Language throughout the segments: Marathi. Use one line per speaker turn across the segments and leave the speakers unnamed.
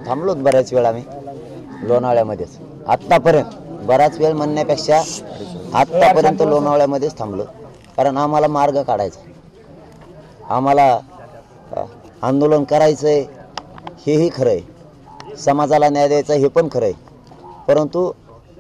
थांबलोत बऱ्याच वेळ आम्ही लोणावळ्यामध्येच आत्तापर्यंत, बराच वेळ म्हणण्यापेक्षा आत्तापर्यंत लोणावळ्यामध्येच थांबलो. कारण आम्हाला मार्ग काढायचा, आम्हाला आंदोलन करायचं आहे हेही खरं आहे, समाजाला न्याय द्यायचा हे पण खरं आहे, परंतु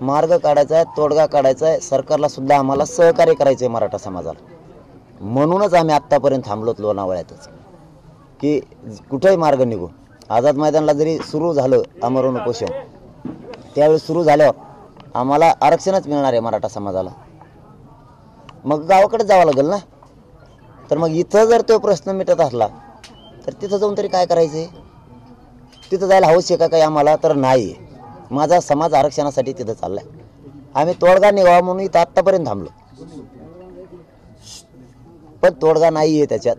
मार्ग काढायचा आहे, तोडगा काढायचा आहे, सरकारला सुद्धा आम्हाला सहकार्य करायचं आहे मराठा समाजाला. म्हणूनच आम्ही आत्तापर्यंत थांबलोत लोणावळ्यातच की कुठेही मार्ग निघू. आझाद मैदानला जरी सुरू झालं आमरण उपोषण, त्यावेळी सुरू झाल्यावर आम्हाला आरक्षणच मिळणार आहे मराठा समाजाला, मग गावाकडे जावं लागेल ना. तर मग इथं जर तो प्रश्न मिटत असला तर तिथं जाऊन तरी काय करायचं आहे? तिथं जायला हवंच आहे का काही आम्हाला? तर नाही. माझा समाज आरक्षणासाठी तिथं चाललाय. आम्ही तोडगा निघावा म्हणून इथं आत्तापर्यंत थांबलो, पण तोडगा नाही आहे त्याच्यात.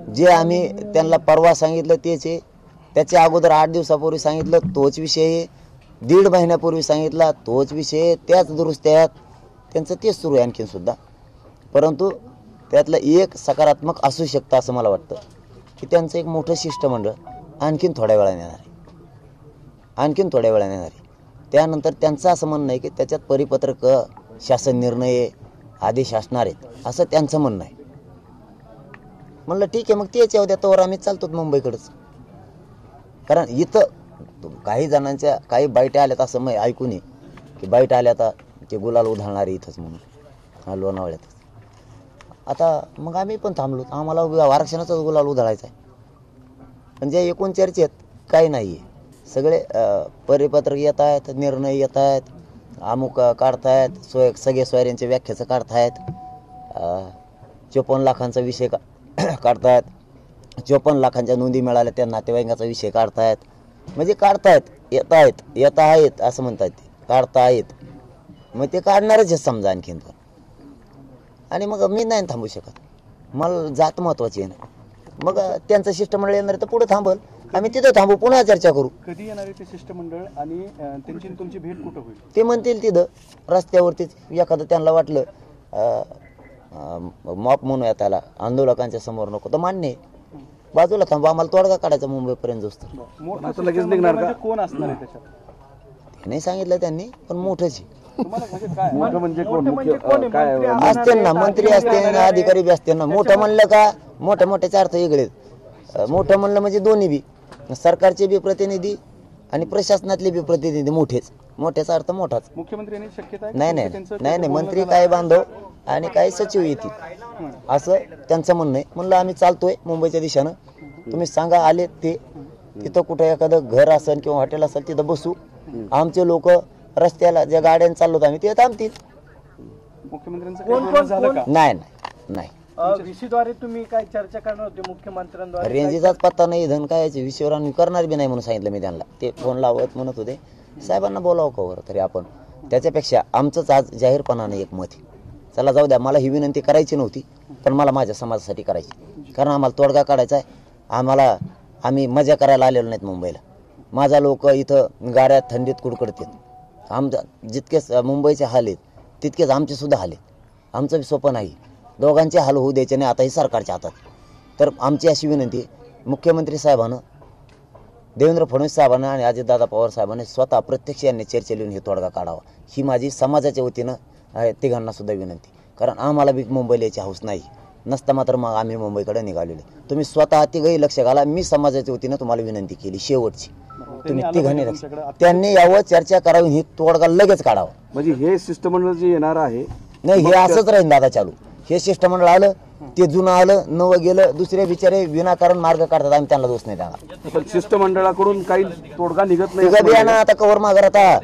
जे आम्ही त्यांना परवा सांगितलं तेच आहे, त्याच्या अगोदर 8 दिवसापूर्वी सांगितलं तोच विषय आहे, 1.5 महिन्यापूर्वी सांगितला तोच विषय आहे, त्याच दुरुस्त्यात त्यांचं तेच सुरू आहे आणखीन सुद्धा. परंतु त्यातलं एक सकारात्मक असू शकतं असं मला वाटतं की त्यांचं एक मोठं शिष्टमंडळ आणखीन थोड्या वेळाने येणार आहे, त्यानंतर त्यांचं असं म्हणणं आहे की त्याच्यात परिपत्रक, शासन निर्णय, आदेश असणार आहेत असं त्यांचं म्हणणं आहे. म्हणलं ठीक आहे, मग तेच येऊ द्या, तोवर आम्ही चालतो मुंबईकडेच. कारण इथं काही जणांच्या काही बाईटा आल्यात असं मग ऐकून ये की बाईट आल्या आता ते गुलाल उधळणारे इथंच म्हणून लोणावळ्यातच. आता मग आम्ही पण थांबलो, आम्हाला आरक्षणाचाच गुलाल उधळायचा आहे. म्हणजे एकूण चर्चेत काही नाही आहे, सगळे परिपत्रक येत आहेत, निर्णय येत आहेत, अमुक काढतायत, सगळे सोयऱ्यांच्या व्याख्याचं काढतायत, 54 लाखांचा विषय काढतायत, 54 लाखांच्या नोंदी मिळाल्या त्या नातेवाईकांचा विषय काढतायत. म्हणजे काढतायत, येत आहेत असं म्हणतात, ते काढतायत, मग ते काढणारच आहे समजा आणखीन पण. आणि मग मी नाही थांबू शकत, मला जात महत्वाची आहे ना. मग त्यांचं शिष्टमंडळ येणार तर पुढे थांबल, आम्ही तिथं थांबू, पुन्हा चर्चा करू.
कधी येणार आहे ते शिष्टमंडळ आणि त्यांची तुमची भेट कुठं होईल?
ते म्हणतील तिथं रस्त्यावरतीच, एखादं त्यांना वाटलं मॉप म्हणूया त्याला, आंदोलकांच्या समोर नको तर मान्य आहे, बाजूला थांबू, आम्हाला तोडगा काढायचा मुंबईपर्यंत जास्त.
लगेच निघणार का? कोण असणार आहे त्याच्यात?
ते नाही सांगितलं त्यांनी, पण मोठंच आहे.
असते
ना मंत्री असते ना अधिकारी बी असते ना. मोठं म्हणलं का मोठ्याचे अर्थ वेगळे. मोठं म्हणलं म्हणजे दोन्ही बी, सरकारचे बी प्रतिनिधी आणि प्रशासनातले बी प्रतिनिधी मोठेच. मोठ्याचा अर्थ मोठाच.
मुख्यमंत्र्यांनी शक्यता
नाही मंत्री काय बांधव आणि काय सचिव येतील असं त्यांचं म्हणणं आहे. म्हणलं आम्ही चालतोय मुंबईच्या दिशेनं, तुम्ही सांगा आले ते, तिथं कुठं एखादं घर असेल किंवा हॉटेल असेल तिथं बसू, आमचे लोक रस्त्याला ज्या गाड्याने चाललो आम्ही ते थांबतील.
मुख्यमंत्र्यांचं
नाही
व्हीसीद्वारे तुम्ही काय चर्चा करणार होते मुख्यमंत्र्यांद्वारे?
रेंजीचाच पत्ता नाही, धन काय विषयावर आम्ही करणार बी नाही म्हणून सांगितलं मी त्यांना. ते फोन लावत म्हणत होते साहेबांना बोलावं कवर तरी आपण. त्याच्यापेक्षा आमचंच आज जाहीरपणाने एक मत आहे, चला जाऊ द्या, मला ही विनंती करायची नव्हती पण मला माझ्या समाजासाठी करायची, कारण आम्हाला तोडगा काढायचा आहे. आम्ही मजा करायला आलेलो नाहीत मुंबईला. माझा लोक इथं गाड्यात थंडीत कुडकडतात. जितकेच मुंबईचे हाल आहेत तितकेच आमचे सुद्धा हाल आहेत. आमचं बी सोपं नाही, दोघांचे हाल होऊ द्यायचे नाही आता ही सरकारच्या हातात. तर आमची अशी विनंती, मुख्यमंत्री साहेबांना, देवेंद्र फडणवीस साहेबांना आणि अजितदादा पवार साहेबांनी स्वतः प्रत्यक्ष यांनी चर्चा लिहून हे तोडगा काढावा, ही माझी समाजाच्या वतीनं तिघांना सुद्धा विनंती. कारण आम्हाला बी मुंबईला यायची हौस नाही, नसता मात्र मग आम्ही मुंबईकडे निघालेले. तुम्ही स्वतः तिघही लक्ष घाला, मी समाजाच्या वतीनं तुम्हाला विनंती केली शेवटची, तुम्ही तिघांनी त्यांनी यावं, चर्चा करावी, ही तोडगा लगेच काढावा.
म्हणजे हे शिष्टमंडळ जे येणार आहे
नाही, हे असंच राहील दादा चालू. हे शिष्टमंडळ आलं, ते जुनं आलं, नवं गेलं, दुसरे बिचारे विनाकारण मार्ग काढतात, आम्ही त्यांना दोष नाही देणार.
पण शिष्टमंडळाकडून काही तोडगा निघत नाही.
आता कवर माघार, आता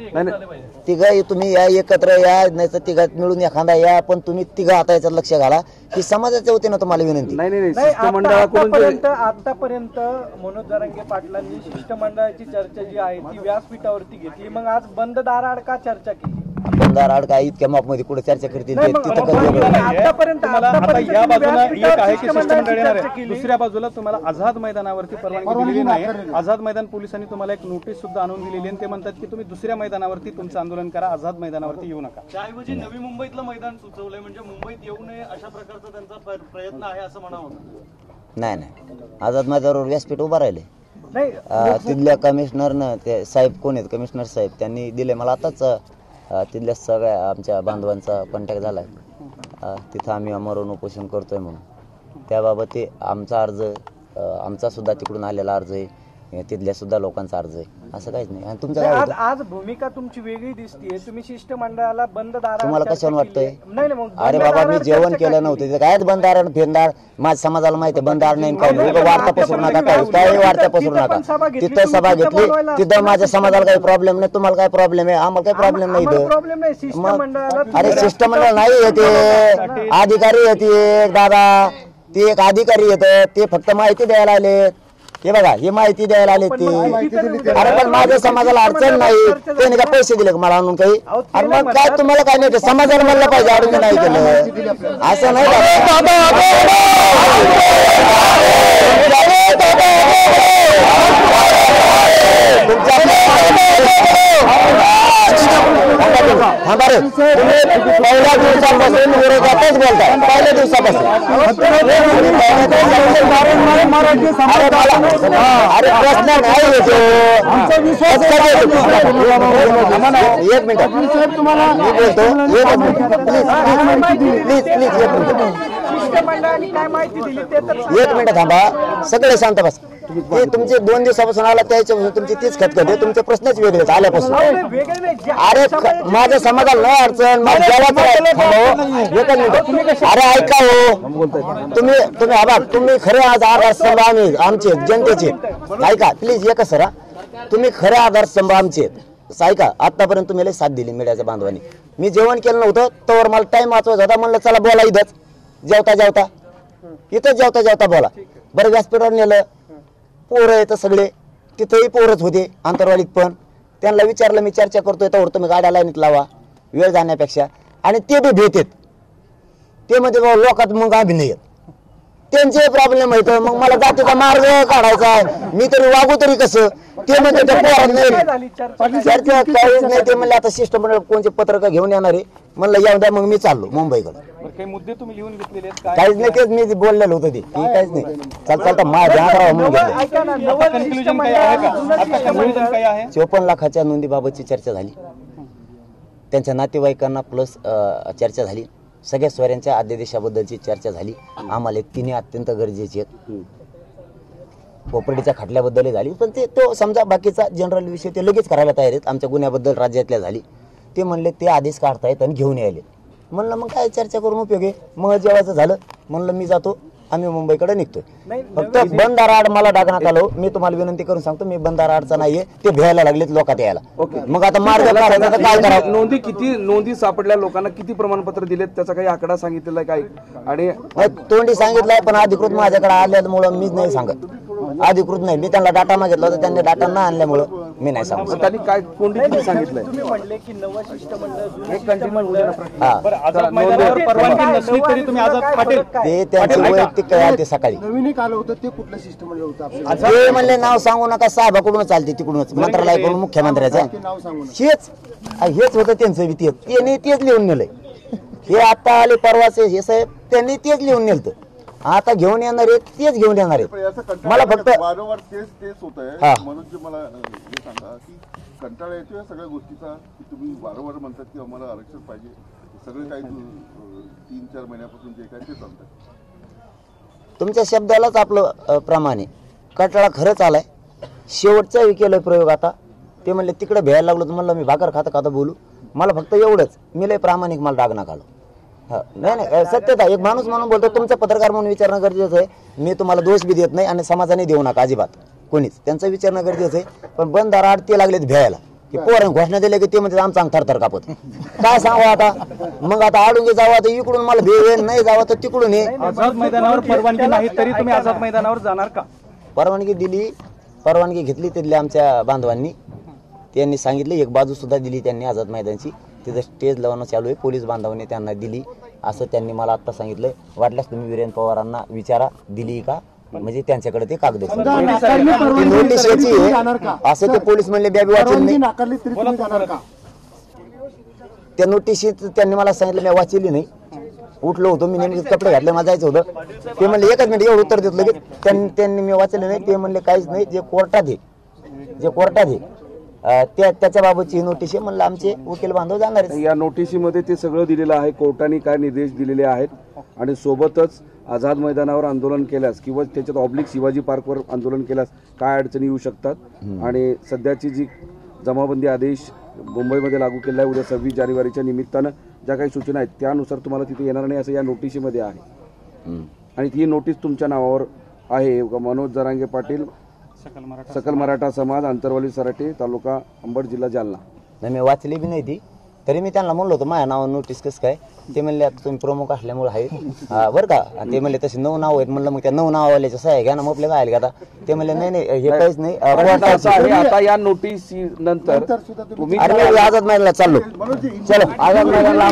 तिघं तुम्ही या एकत्र या, नाही तर तिघात मिळून एखादा या, पण तुम्ही तिघं आता याच्यात लक्ष घाला, ही समाजाच्या वतीनं तुम्हाला विनंती.
नाही शिष्टमंडळाकडून
आतापर्यंत मनोज जरांगे पाटलांनी शिष्टमंडळाची चर्चा जी आहे ती व्यासपीठावरती घेतली, मग आज बंद दाराआड का चर्चा केली?
बंदार आड काय इतक्या माप मध्ये कुठे चर्चा करतील?
दुसऱ्या बाजूला तुम्हाला आझाद मैदानावरती परवानगी दिलेली नाही. आझाद मैदान पोलिसांनी तुम्हाला एक नोटीस सुद्धा आणून दिलेली आणि ते म्हणतात की तुम्ही दुसऱ्या मैदानावरती तुमचं आंदोलन करा, आझाद मैदानावरती येऊ नका.
त्याऐवजी नवी मुंबईतलं मैदान सुचवलंय, म्हणजे मुंबईत येऊ नये अशा प्रकारचा त्यांचा प्रयत्न आहे असं म्हणावं.
नाही, आझाद मैदानावर व्यासपीठ उभा राहिले,
नाही
तिथल्या कमिशनरनं ते साहेब कोण आहेत कमिशनर साहेब त्यांनी दिले मला आताच तिथल्या सगळ्या आमच्या बांधवांचा कॉन्टॅक्ट झाला आहे तिथं आम्ही मरण उपोषण करतोय म्हणून त्याबाबत ते आमचा अर्ज आमचा सुद्धा तिकडून आलेला अर्ज आहे तिथल्या सुद्धा लोकांचा अर्ज आहे असं काहीच नाही आणि तुमचं काय
आज
होतं?
आज भूमिका तुमची वेगळी दिसतीये. तुम्ही शिष्टमंडळाला बंद दारात
तुम्हाला
चर्चा
कशावर वाटतंय
केली. नाही नाही, मग
अरे
बंद
बाबा मी
दारात
जेवण
चर्चा
केलं
का
नव्हतं
केली?
तिथं काय बंदार फेंदार माझ्या समाजाला माहिती आहे बंदार नाही काय वार्ता पसरू नका काही वार्ता पसरू नका तिथं सभा घेतली तिथं माझ्या समाजाला काही प्रॉब्लेम नाही तुम्हाला काय प्रॉब्लेम आहे आम्हाला काही प्रॉब्लेम नाही
आम्हाला
इथं
प्रॉब्लेम नाही. शिष्टमंडळाला
अरे शिष्टमंडळ नाही येते अधिकारी येते दादा ते एक अधिकारी येत ते फक्त माहिती द्यायला आले हे बघा हे माहिती द्यायला आले ते अरे पण माझ्या समाजाला अडचण नाही त्याने काय पैसे दिले का मला आणून काही अरे मग काय तुम्हाला काय नाही समाजाला म्हणलं पाहिजे अडचण नाही केलं असं नाही थांबा रे तुम्ही पहिल्या दिवसापासून विरोधातच बोलताय पहिल्या दिवसापासून अरे प्रश्न नाही एक मिनिट मी बोलतो प्लीज प्लीज एक मिनिट
शिष्टमंडळाने काय माहिती दिली ते तर
एक मिनिट थांबा सगळे शांत बस ते तुमचे 2 दिवसापासून आला त्याच्यापासून तुमची तीच खतखत आहे तुमचे प्रश्नच वेगळेच आल्यापासून
वेगळे नाही.
अरे माझ्या समाजाला नाही अडचण माझ्या एकच मिनिट अरे ऐका हो तुम्ही आबा तुम्ही खरे आज आधारस्तंभ आम्ही आमचे जनतेचे ऐका प्लीज एकच सरा तुम्ही खरे आधारस्तंभ आमचे ऐका आतापर्यंत तुम्ही लई साथ दिली मीडियाच्या बांधवांनी मी जेवण केलं नव्हतं तर मला टाइम वाचवायचा होता म्हणलं चला बोला इथंच जेवता इथंच जेवता बोला बरं व्यासपीठावर नेलं पोरं येतं सगळे तिथंही पोरच होते आंतरवालीत पण त्यांना विचारलं मी चर्चा करतोय तर तुम्ही गाड्या लाईनीत लावा वेळ जाण्यापेक्षा आणि ते बी भेटेत ते म्हणजे लोकात मग आम्ही नाही येत त्यांचे प्रॉब्लेम आहेत मग मला जातीचा मार्ग काढायचा आहे मी तरी वागू तरी कसं ते म्हणजे ते पोरात नाही चर्चा काहीच नाही ते म्हणले आता शिष्टमंडळ कोणते पत्रक घेऊन येणार आहे म्हणलं येऊ द्या मग मी चाललो मुंबईकडे
काही मुद्दे तुम्ही लिहून घेतलेले आहेत काय
काहीच नाही तेच मी बोललेलं होतं ते काहीच नाही चालता माझ्या हातावर म्हणून घेतलं
ऐका ना,
आता
नवल
कन्क्लुजन काय आहे का आता कन्क्लुजन काय आहे
54 लाखाच्या नोंदीबाबतची चर्चा झाली त्यांच्या नातेवाईकांना प्लस चर्चा झाली सगळ्या स्वऱ्यांच्या अध्यादेशाबद्दलची चर्चा झाली आम्हाला तिन्ही अत्यंत गरजेचे आहेत कोपर्डीच्या खटल्याबद्दल झाली पण ते तो समजा बाकीचा जनरल विषय ते लगेच करायला तयार आहेत आमच्या गुन्ह्याबद्दल राज्यातल्या झाली ते म्हणले ते आदेश काढतायत आणि घेऊन यायले म्हणलं मग काय चर्चा करून उपयोग आहे मग जेवायचं झालं म्हणलं मी जातो आम्ही मुंबईकडे निघतोय फक्त बंदाराड मला डागण्यात आलो मी तुम्हाला विनंती करून सांगतो मी बंदाराडचा नाहीये ते भ्यायला लागलेत लोकात यायला मग आता मार्ग काढायचा तर काय करावं
नोंदी सापडल्या लोकांना किती प्रमाणपत्र दिलेत त्याचा काही आकडा सांगितलेला आहे काय आणि
तोंडी सांगितलंय पण अधिकृत माझ्याकडे आल्यामुळं मीच नाही सांगत अधिकृत नाही मी त्यांना डाटा मागितला होता त्यांनी डाटा न आणल्यामुळं मी नाही सांगत
त्यांनी काय कोणती किती सांगितलंय
तुम्ही म्हणले की नवं शिष्टमंडळ जुनं शिष्टमंडळ
हा
बरं आझाद मैदानावर परवानगी नसली तरी तुम्ही आझाद पाटील
ते त्यांचे वैयक्तिक काय आहे ते सकाळी
नवीन एक आलं होतं ते कुठलं शिष्टमंडळ होतं आपलं?
ते म्हणले नाव सांगू नका साहेबाकडून चालते तिकडूनच मंत्रालयाकडून मुख्यमंत्र्याचं
ते नाव सांगू नका.
हेच होतं त्यांचं बी त्यांनी तेच लिहून नेलंय हे आता आले परवाचे हे साहेब त्यांनी तेच लिहून नेलत आता घेऊन येणार आहेत तेच घेऊन येणार आहेत मला फक्त
वारंवार तेच होत
हा.
आहे म्हणून जे मला हे सांगा की कंटाळा येतो या सगळ्या गोष्टीचा की तुम्ही वारंवार म्हणतात की आम्हाला आरक्षण पाहिजे सगळे काही 3-4 महिन्यापासून जे काय ते चालतंय
तुमच्या शब्दालाच आपलं प्रमाण आहे कटाळा खरंच आलाय शेवटचा केलंय प्रयोग आता ते म्हणले तिकडे भ्यायला लागलो तर म्हणलं मी भाकर खाता बोलू मला फक्त एवढंच मी लय प्रामाणिक मला डागणं आलो हा नाही सत्यता एक माणूस म्हणून बोलतो तुमचा पत्रकार म्हणून विचारणं गरजेचं आहे मी तुम्हाला दोष बी देत नाही आणि समाजाने देऊ नका अजिबात कोणीच त्यांचं विचारणं गरजेचं आहे पण बंद दाराआड ते लागलेत भ्यायला की पोरांनी घोषणा दिल्या की ते म्हणजे आमचा अंग थरथर कापत काय सांगू आता मग आता आडून जावं तर इकडून मला भेट नाही जावं तर तिकडून ये
आझाद मैदानावर परवानगी नाही तरी तुम्ही आझाद मैदानावर जाणार का
परवानगी दिली परवानगी घेतली तिथल्या आमच्या बांधवांनी त्यांनी सांगितलं एक बाजू सुद्धा दिली त्यांनी आझाद मैदानची तिथं स्टेज लावणं चालू आहे पोलीस बांधवांनी त्यांना दिली असं त्यांनी मला आता सांगितलं वाटल्यास तुम्ही वीरेंद्र पवारांना विचारा दिली का म्हणजे त्यांच्याकडे ते कागद नोटीस याची आहे असं ते पोलीस म्हणले बॅबी वाचली नाही
नाकारली तरी तुम्ही जाणार का?
त्या नोटीस त्यांनी मला सांगितलं मी वाचली नाही उठलो होतो मी, नेमके कपडे घातले, मला जायचं होतं. ते म्हणले एकच मिनिट एवढं उत्तर देतो लगेच. त्यांनी मी वाचले नाही. ते म्हणले काहीच नाही, जे कोर्टात आहे त्याच्या बाबतची नोटीस आहे. म्हणलं आमचे वकील बांधव जाणार आहेत.
या नोटिशीमध्ये ते सगळं दिलेलं आहे, कोर्टाने काय निर्देश दिलेले आहेत आणि सोबतच आझाद मैदानावर आंदोलन केल्यास किंवा त्याच्यात ऑब्लिक शिवाजी पार्कवर आंदोलन केल्यास काय अडचणी येऊ शकतात आणि सध्याची जी जमाबंदी आदेश मुंबईमध्ये लागू केला आहे उद्या 26 जानेवारीच्या निमित्तानं ज्या काही सूचना आहेत त्यानुसार तुम्हाला तिथे येणार नाही असं या नोटिशीमध्ये आहे. आणि ती नोटीस तुमच्या नावावर आहे. मनोज जरांगे पाटील, सकल मराठा समाज, आंतरवाली सराटे, तालुका अंबड, जिल्हा जालना.
नाही मी वाचली बी नाही ती. तरी मी त्यांना म्हणलो होतो माझ्या नावावर नोटीस कसं काय. ते म्हणले आता तुम्ही प्रमुख असल्यामुळे आहे बरं का. आणि ते म्हणले तसे 9 नाव आहेत. म्हणलं मग त्या 9 नावावाल्याच्या सह्या घ्या ना, मग आपल्या काय का. ते म्हणले नाही हे काहीच नाही.
असं आहे, आता या नोटीस नंतर तुम्ही
आझाद मैदानाला चाललो. चलो आझाद मैदानाला